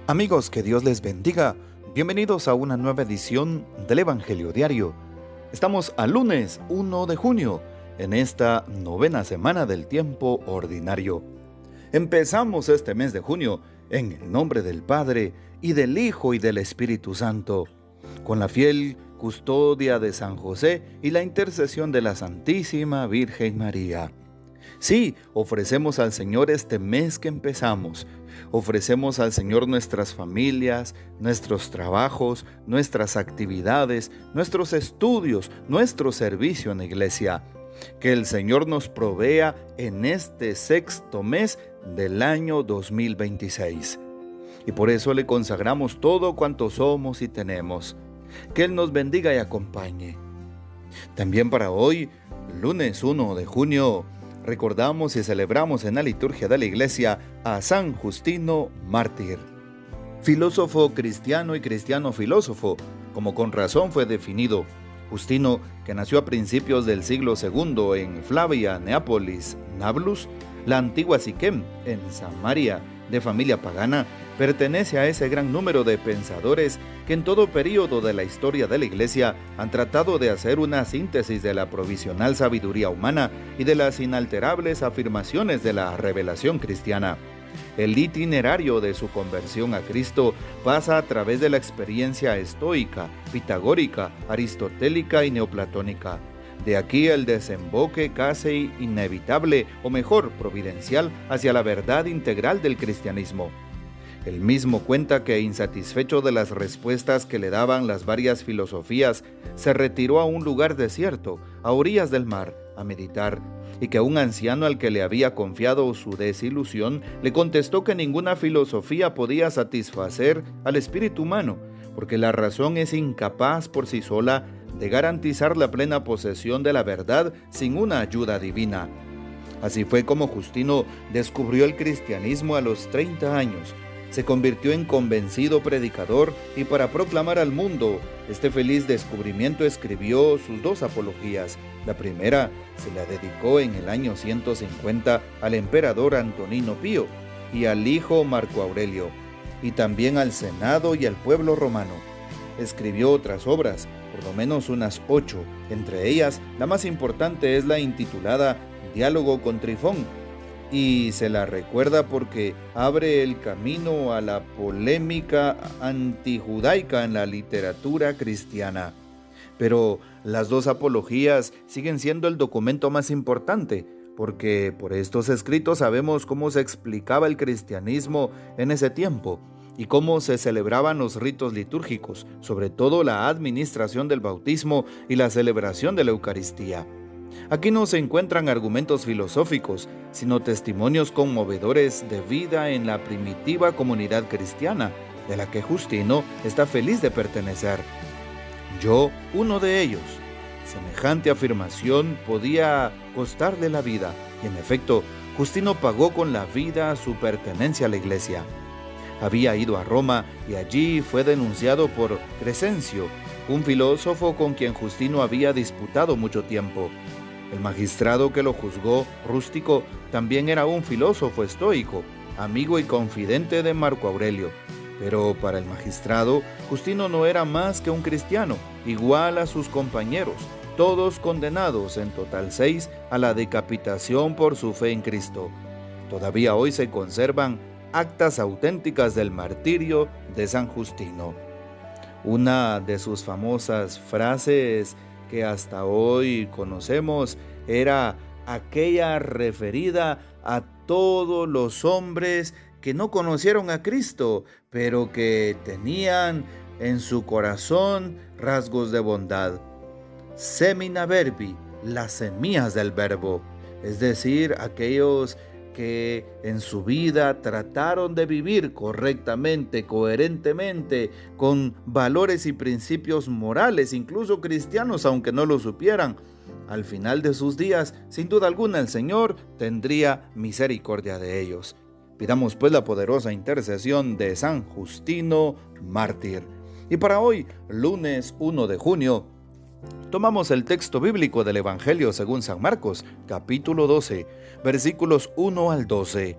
Amigos, que Dios les bendiga. Bienvenidos a una nueva edición del Evangelio Diario. Estamos al lunes 1 de junio, en esta novena semana del tiempo ordinario. Empezamos este mes de junio en el nombre del Padre, y del Hijo, y del Espíritu Santo, con la fiel custodia de San José y la intercesión de la Santísima Virgen María. Sí, ofrecemos al Señor este mes que empezamos. Ofrecemos al Señor nuestras familias, nuestros trabajos, nuestras actividades, nuestros estudios, nuestro servicio en la iglesia. Que el Señor nos provea en este sexto mes del año 2026. Y por eso le consagramos todo cuanto somos y tenemos. Que Él nos bendiga y acompañe. También para hoy, lunes 1 de junio, recordamos y celebramos en la liturgia de la iglesia a San Justino mártir. Filósofo cristiano y cristiano filósofo, como con razón fue definido. Justino, que nació a principios del siglo II en Flavia, Neápolis, Nablus, la antigua Siquem, en Samaria, de familia pagana, pertenece a ese gran número de pensadores que en todo período de la historia de la Iglesia han tratado de hacer una síntesis de la provisional sabiduría humana y de las inalterables afirmaciones de la revelación cristiana. El itinerario de su conversión a Cristo pasa a través de la experiencia estoica, pitagórica, aristotélica y neoplatónica. De aquí el desemboque casi inevitable, o mejor, providencial, hacia la verdad integral del cristianismo. Él mismo cuenta que, insatisfecho de las respuestas que le daban las varias filosofías, se retiró a un lugar desierto, a orillas del mar, a meditar, y que un anciano al que le había confiado su desilusión le contestó que ninguna filosofía podía satisfacer al espíritu humano, porque la razón es incapaz por sí sola de garantizar la plena posesión de la verdad sin una ayuda divina. Así fue como Justino descubrió el cristianismo a los 30 años. Se convirtió en convencido predicador y, para proclamar al mundo este feliz descubrimiento, escribió sus 2 apologías. La primera se la dedicó en el año 150 al emperador Antonino Pío y al hijo Marco Aurelio, y también al Senado y al pueblo romano. Escribió otras obras, por lo menos unas 8, entre ellas la más importante es la intitulada Diálogo con Trifón, y se la recuerda porque abre el camino a la polémica antijudaica en la literatura cristiana. Pero las 2 apologías siguen siendo el documento más importante, porque por estos escritos sabemos cómo se explicaba el cristianismo en ese tiempo y cómo se celebraban los ritos litúrgicos, sobre todo la administración del bautismo y la celebración de la Eucaristía. Aquí no se encuentran argumentos filosóficos, sino testimonios conmovedores de vida en la primitiva comunidad cristiana, de la que Justino está feliz de pertenecer. Yo, uno de ellos. Semejante afirmación podía costarle la vida, y en efecto, Justino pagó con la vida su pertenencia a la iglesia. Había ido a Roma y allí fue denunciado por Crescencio, un filósofo con quien Justino había disputado mucho tiempo. El magistrado que lo juzgó, Rústico, también era un filósofo estoico, amigo y confidente de Marco Aurelio. Pero para el magistrado, Justino no era más que un cristiano, igual a sus compañeros, todos condenados, en total 6, a la decapitación por su fe en Cristo. Todavía hoy se conservan actas auténticas del martirio de San Justino. Una de sus famosas frases que hasta hoy conocemos era aquella referida a todos los hombres que no conocieron a Cristo, pero que tenían en su corazón rasgos de bondad. Semina verbi, las semillas del verbo, es decir, aquellos que en su vida trataron de vivir correctamente, coherentemente, con valores y principios morales, incluso cristianos, aunque no lo supieran. Al final de sus días, sin duda alguna, el Señor tendría misericordia de ellos. Pidamos pues la poderosa intercesión de San Justino mártir. Y para hoy, lunes 1 de junio, tomamos el texto bíblico del Evangelio según San Marcos, capítulo 12, versículos 1 al 12.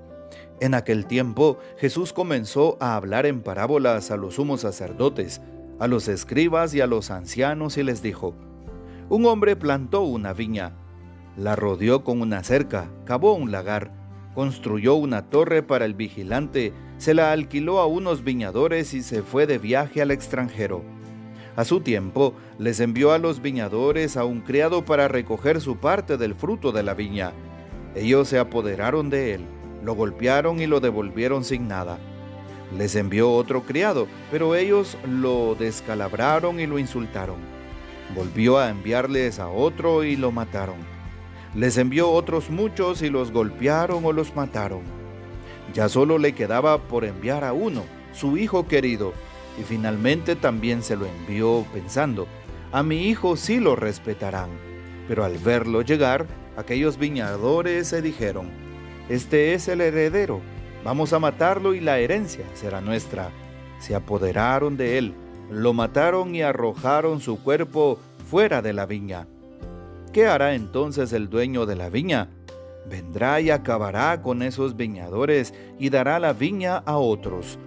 En aquel tiempo Jesús comenzó a hablar en parábolas a los sumos sacerdotes, a los escribas y a los ancianos y les dijo: Un hombre plantó una viña, la rodeó con una cerca, cavó un lagar, construyó una torre para el vigilante, se la alquiló a unos viñadores y se fue de viaje al extranjero. A su tiempo, les envió a los viñadores a un criado para recoger su parte del fruto de la viña. Ellos se apoderaron de él, lo golpearon y lo devolvieron sin nada. Les envió otro criado, pero ellos lo descalabraron y lo insultaron. Volvió a enviarles a otro y lo mataron. Les envió otros muchos y los golpearon o los mataron. Ya solo le quedaba por enviar a uno, su hijo querido, y finalmente también se lo envió pensando: a mi hijo sí lo respetarán. Pero al verlo llegar, aquellos viñadores se dijeron: este es el heredero, vamos a matarlo y la herencia será nuestra. Se apoderaron de él, lo mataron y arrojaron su cuerpo fuera de la viña. ¿Qué hará entonces el dueño de la viña? Vendrá y acabará con esos viñadores y dará la viña a otros.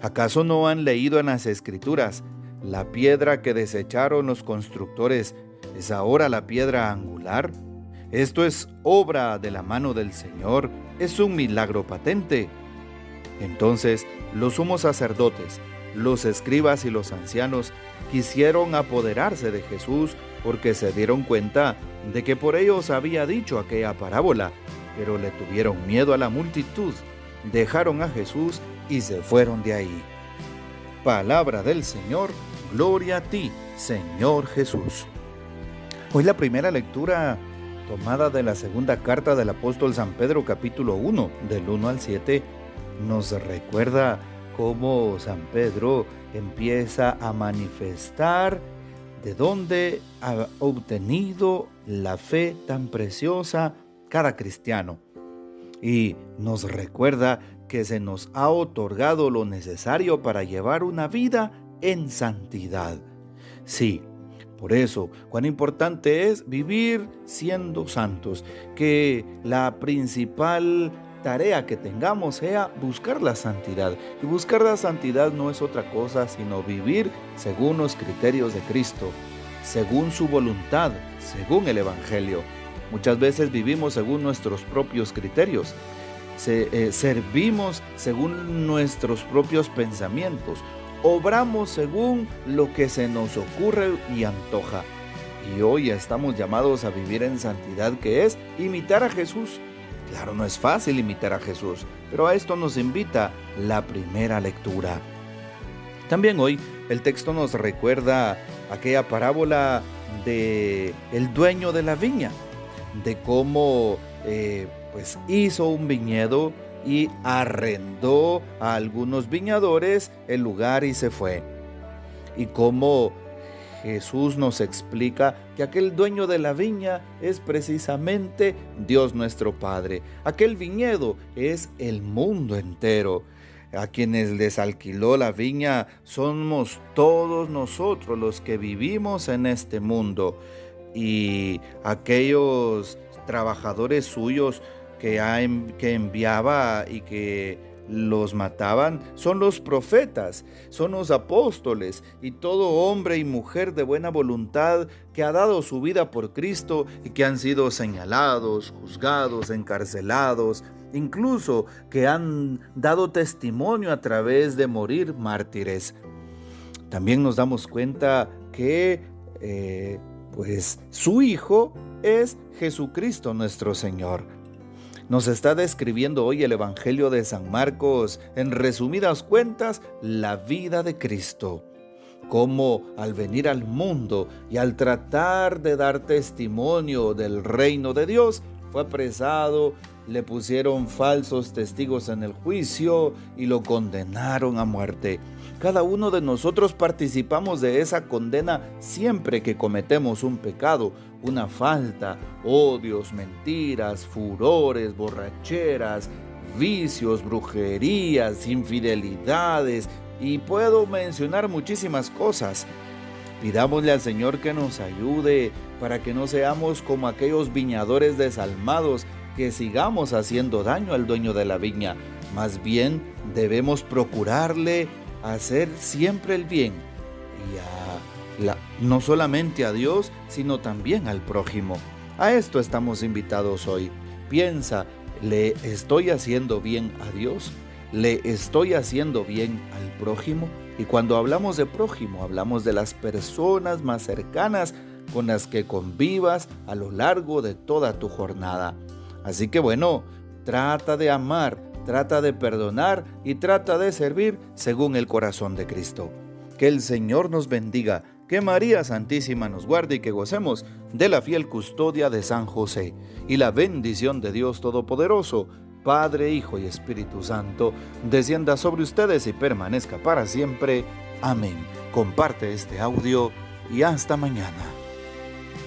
¿Acaso no han leído en las Escrituras: la piedra que desecharon los constructores es ahora la piedra angular? Esto es obra de la mano del Señor, es un milagro patente. Entonces los sumos sacerdotes, los escribas y los ancianos quisieron apoderarse de Jesús porque se dieron cuenta de que por ellos había dicho aquella parábola, pero le tuvieron miedo a la multitud, dejaron a Jesús y se fueron de ahí. Palabra del Señor, gloria a ti, Señor Jesús. Hoy la primera lectura tomada de la segunda carta del apóstol San Pedro, capítulo 1, del 1 al 7, nos recuerda cómo San Pedro empieza a manifestar de dónde ha obtenido la fe tan preciosa cada cristiano. Y nos recuerda que se nos ha otorgado lo necesario para llevar una vida en santidad. Sí, por eso, cuán importante es vivir siendo santos, que la principal tarea que tengamos sea buscar la santidad. Y buscar la santidad no es otra cosa sino vivir según los criterios de Cristo, según su voluntad, según el Evangelio. Muchas veces vivimos según nuestros propios criterios, servimos según nuestros propios pensamientos, obramos según lo que se nos ocurre y antoja. Y hoy estamos llamados a vivir en santidad, que es imitar a Jesús. Claro, no es fácil imitar a Jesús, pero a esto nos invita la primera lectura. También hoy el texto nos recuerda aquella parábola de el dueño de la viña, de cómo hizo un viñedo y arrendó a algunos viñadores el lugar y se fue. Y cómo Jesús nos explica que aquel dueño de la viña es precisamente Dios nuestro Padre. Aquel viñedo es el mundo entero. A quienes les alquiló la viña somos todos nosotros los que vivimos en este mundo. Y aquellos trabajadores suyos que enviaba y que los mataban son los profetas, son los apóstoles y todo hombre y mujer de buena voluntad que ha dado su vida por Cristo y que han sido señalados, juzgados, encarcelados, incluso que han dado testimonio a través de morir mártires. También nos damos cuenta que su Hijo es Jesucristo nuestro Señor. Nos está describiendo hoy el Evangelio de San Marcos, en resumidas cuentas, la vida de Cristo. Cómo al venir al mundo y al tratar de dar testimonio del reino de Dios, fue apresado, le pusieron falsos testigos en el juicio y lo condenaron a muerte. Cada uno de nosotros participamos de esa condena siempre que cometemos un pecado, una falta, odios, mentiras, furores, borracheras, vicios, brujerías, infidelidades, y puedo mencionar muchísimas cosas. Pidámosle al Señor que nos ayude para que no seamos como aquellos viñadores desalmados, que sigamos haciendo daño al dueño de la viña, Más bien debemos procurarle hacer siempre el bien y no solamente a Dios, sino también al prójimo. A esto estamos invitados hoy. Piensa, ¿le estoy haciendo bien a Dios? ¿Le estoy haciendo bien al prójimo? Y cuando hablamos de prójimo, hablamos de las personas más cercanas con las que convivas a lo largo de toda tu jornada. Así que bueno, trata de amar, trata de perdonar y trata de servir según el corazón de Cristo. Que el Señor nos bendiga, que María Santísima nos guarde y que gocemos de la fiel custodia de San José. Y la bendición de Dios Todopoderoso, Padre, Hijo y Espíritu Santo, descienda sobre ustedes y permanezca para siempre. Amén. Comparte este audio y hasta mañana.